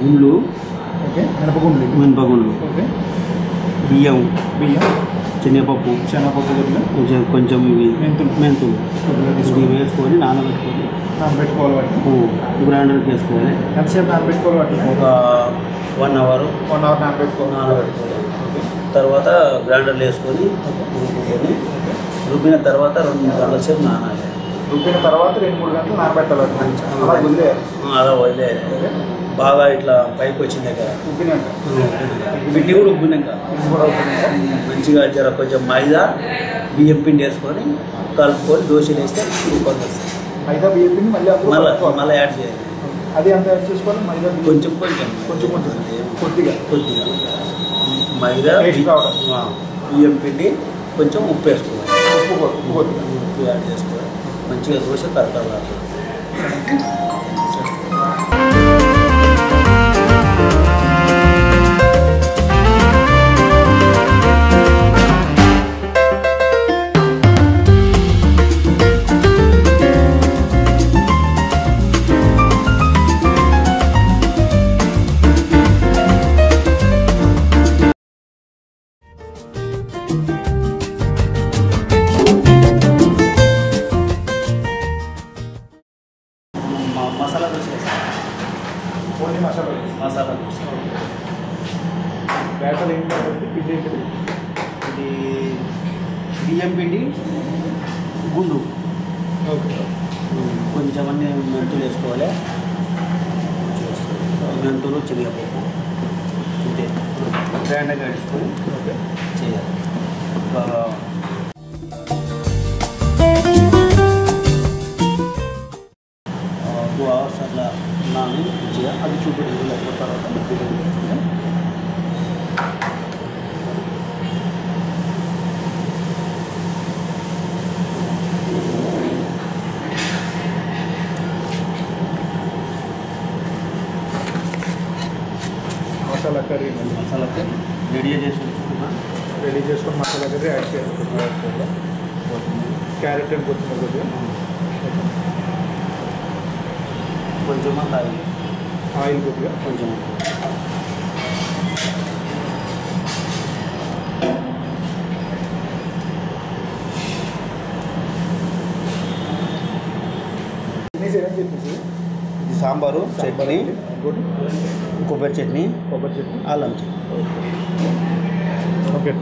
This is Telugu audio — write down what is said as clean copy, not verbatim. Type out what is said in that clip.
గుండ్లు, ఓకే, మినపగుండ్లు, ఓకే, బియ్యం, శనగపప్పు కొద్దిగా కొంచెం ఇవి మెంతులు ఇవి వేసుకొని నానబెట్టుకోవాలి. వాటిని గ్రైండర్కి వేసుకోవాలి. ఎంతసేపు నానబెట్టుకోవాలి? వాటిని ఒక 1 అవర్ నానబెట్టుకోవాలి. తర్వాత గ్రైండర్లో వేసుకొని రుబ్బిన తర్వాత 2 గంటల సేపు నానాలి. రుబ్బిన తర్వాత 2-3 గంటలు నానబెట్టాలి. అలా వదిలేయాలి. బాగా ఇట్లా పైకి వచ్చింది కదా పిండి కూడా ఉబ్బినాక మంచిగా జర కొంచెం మైదా బియ్యం పిండి వేసుకొని కలుపుకొని దోశలు వేస్తే సూపర్ వస్తుంది. మైదా బియ్యం పిండి మళ్ళీ యాడ్ చేయాలి. అది అంత యాడ్ చేసుకోవాలి. మైదా కొంచెం కొద్దిగా మైదా బియ్యం పిండి కొంచెం ఉప్పు వేసుకోవాలి. ఉప్పు యాడ్ చేసుకోవాలి. మంచిగా దోశ కరకరలాడుతుంది. మసాలా దోశ ఓన్లీ మసాలా దోశ బ్యాటర్ ఏంటంటే పిండి ఏంటిది? ఇది బియ్యం పిండి గుండు, ఓకే, కొంచెం అన్ని మెంతులు వేసుకోవాలి. మెంతులు శనగపప్పు ఇంతే గ్రైండర్గా వేసుకొని ఓకే చేయాలి. 2 అవర్స్ అట్లా నాని మంచిగా అది చూపెట్టి లేకపోతే తర్వాత మసాలా కర్రీ రెడీ చేసుకొని మసాలా కర్రీ యాడ్ చేయాలి. క్యారెట్ అండ్ కొత్తిమీర కొద్దిగా కొంచెం ఆయిల్ కొద్దిగా కొంచెం ఇది సాంబారు, చట్నీ, కొబ్బరి చట్నీ, అల్లం చట్నీ. ఓకే.